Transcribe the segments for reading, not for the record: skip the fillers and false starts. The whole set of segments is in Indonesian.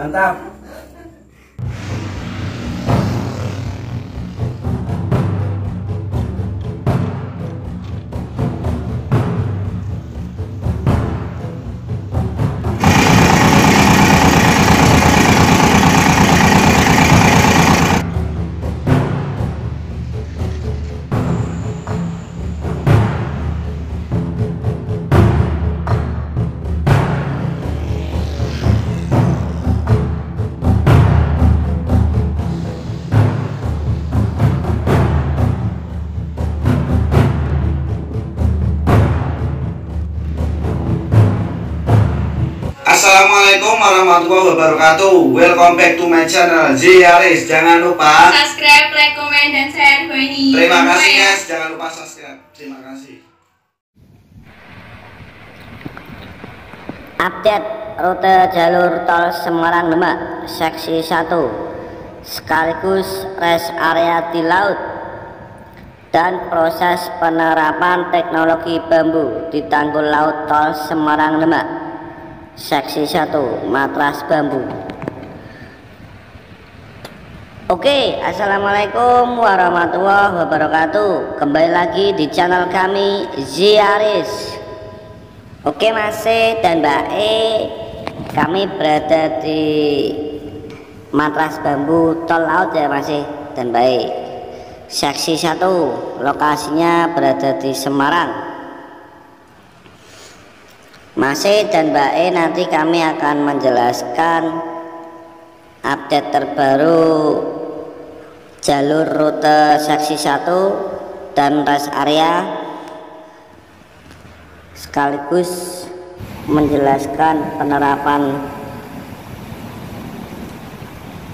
Mantap. Assalamualaikum warahmatullahi wabarakatuh. Welcome back to my channel Ziaris. Jangan lupa subscribe, like, komen, dan share video ini. Terima kasih guys. Jangan lupa subscribe. Terima kasih. Update rute jalur tol Semarang Demak seksi 1 sekaligus rest area di laut dan proses penerapan teknologi bambu di tanggul laut tol Semarang Demak seksi 1 matras bambu. Oke, assalamualaikum warahmatullahi wabarakatuh. Kembali lagi di channel kami Ziaris. Oke Mas E dan Mbak E, kami berada di matras bambu tol laut ya Mas E dan Mbak E, seksi 1, lokasinya berada di Semarang. Mas E dan Mbak E, nanti kami akan menjelaskan update terbaru jalur rute seksi 1 dan rest area, sekaligus menjelaskan penerapan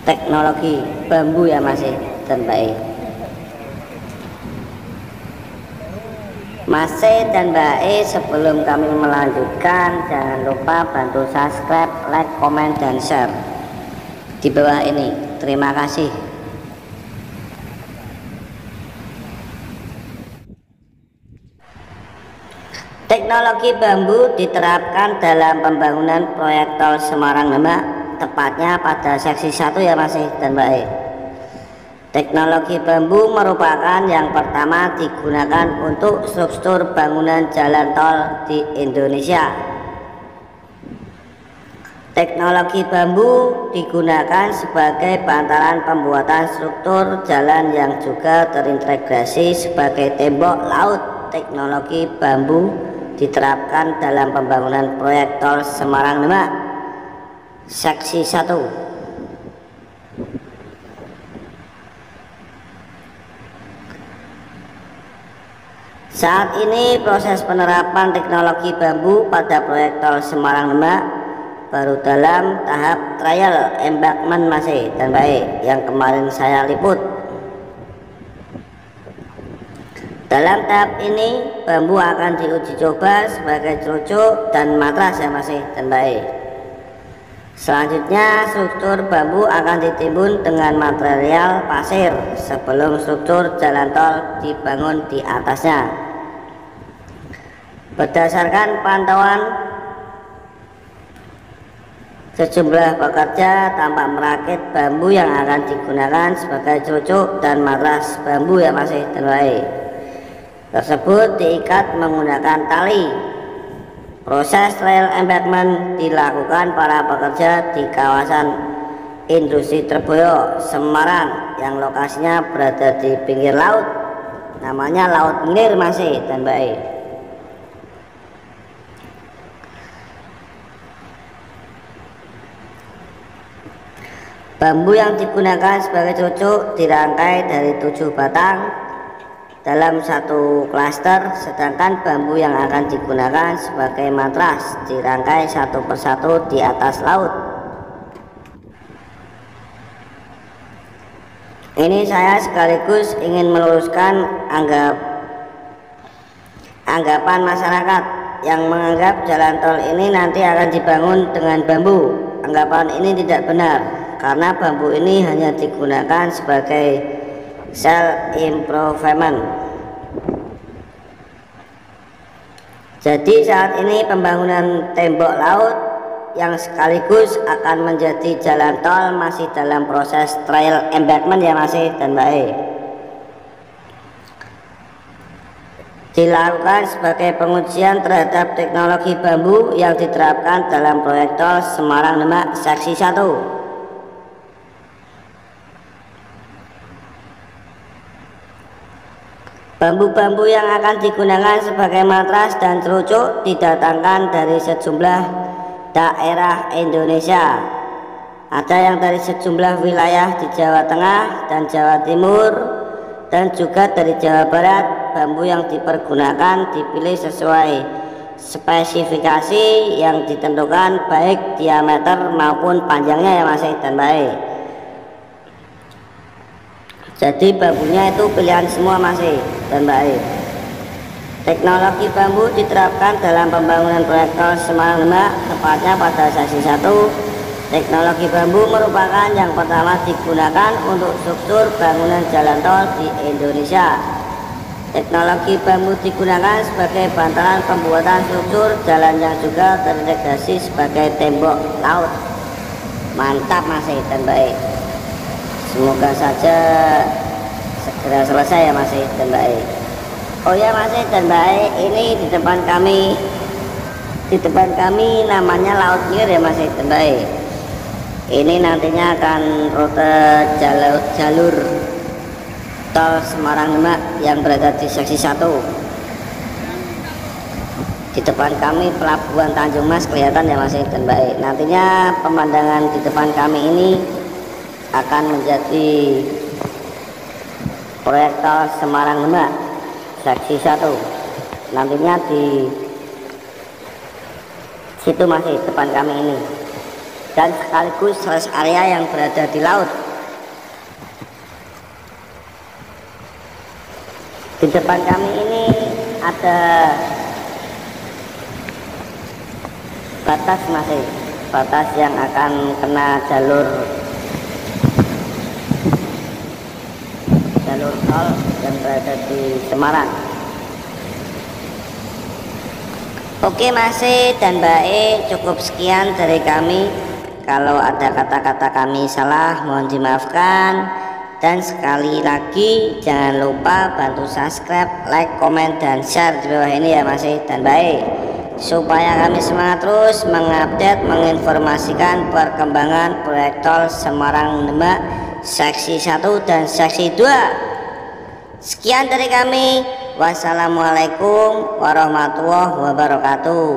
teknologi bambu ya Mas E dan Mbak E. Mas E dan Mbak E, sebelum kami melanjutkan, jangan lupa bantu subscribe, like, komen, dan share di bawah ini. Terima kasih. Teknologi bambu diterapkan dalam pembangunan proyek tol Semarang Demak, tepatnya pada seksi 1 ya Mas E dan Mbak E. Teknologi bambu merupakan yang pertama digunakan untuk struktur bangunan jalan tol di Indonesia. Teknologi bambu digunakan sebagai bantalan pembuatan struktur jalan yang juga terintegrasi sebagai tembok laut. Teknologi bambu diterapkan dalam pembangunan proyek tol Semarang Demak seksi 1. Saat ini proses penerapan teknologi bambu pada proyek tol Semarang Demak baru dalam tahap trial embankment Mas E dan Mbak E yang kemarin saya liput. Dalam tahap ini bambu akan diuji coba sebagai cerucuk dan matras ya Mas E dan Mbak E. Selanjutnya struktur bambu akan ditimbun dengan material pasir sebelum struktur jalan tol dibangun di atasnya. Berdasarkan pantauan sejumlah pekerja tampak merakit bambu yang akan digunakan sebagai cerucuk dan matras bambu ya Mas E dan Mbak E. Tersebut diikat menggunakan tali. Proses trial embankment dilakukan para pekerja di kawasan Industri Terboyo, Semarang, yang lokasinya berada di pinggir laut. Namanya Laut Ngilir Mas E dan Mbak E. Bambu yang digunakan sebagai cerucuk dirangkai dari 7 batang dalam satu klaster, sedangkan bambu yang akan digunakan sebagai matras dirangkai satu persatu di atas laut. Ini saya sekaligus ingin meluruskan anggapan masyarakat yang menganggap jalan tol ini nanti akan dibangun dengan bambu. Anggapan ini tidak benar, karena bambu ini hanya digunakan sebagai self improvement. Jadi saat ini pembangunan tembok laut yang sekaligus akan menjadi jalan tol masih dalam proses trial embankment ya masih dan baik. Dilakukan sebagai pengujian terhadap teknologi bambu yang diterapkan dalam proyek tol Semarang Demak seksi 1. Bambu-bambu yang akan digunakan sebagai matras dan cerucuk didatangkan dari sejumlah daerah Indonesia. Ada yang dari sejumlah wilayah di Jawa Tengah dan Jawa Timur, dan juga dari Jawa Barat. Bambu yang dipergunakan dipilih sesuai spesifikasi yang ditentukan, baik diameter maupun panjangnya ya masih dan baik. Jadi bambunya itu pilihan semua masih dan baik. Teknologi bambu diterapkan dalam pembangunan proyek tol Semarang Demak, tepatnya pada seksi 1. Teknologi bambu merupakan yang pertama digunakan untuk struktur bangunan jalan tol di Indonesia. Teknologi bambu digunakan sebagai bantalan pembuatan struktur jalan yang juga terintegrasi sebagai tembok laut. Mantap masih dan baik. Semoga saja segera selesai ya masih dan baik. Oh ya masih dan baik, ini di depan kami namanya Laut Mir ya masih dan baik. Ini nantinya akan rute jalur tol Semarang Demak yang berada di seksi 1. Di depan kami pelabuhan Tanjung Mas kelihatan ya masih dan baik. Nantinya pemandangan di depan kami ini akan menjadi proyek tol Semarang Demak seksi 1. Nantinya di situ masih depan kami ini, dan sekaligus rest area yang berada di laut. Di depan kami ini ada batas masih, batas yang akan kena jalur tol yang berada di Semarang. Oke masih dan baik, cukup sekian dari kami. Kalau ada kata-kata kami salah mohon dimaafkan. Dan sekali lagi jangan lupa bantu subscribe, like, komen, dan share di bawah ini ya masih dan baik, supaya kami semangat terus mengupdate, menginformasikan perkembangan proyek tol Semarang Demak seksi 1 dan seksi 2. Sekian dari kami. Wassalamualaikum warahmatullahi wabarakatuh.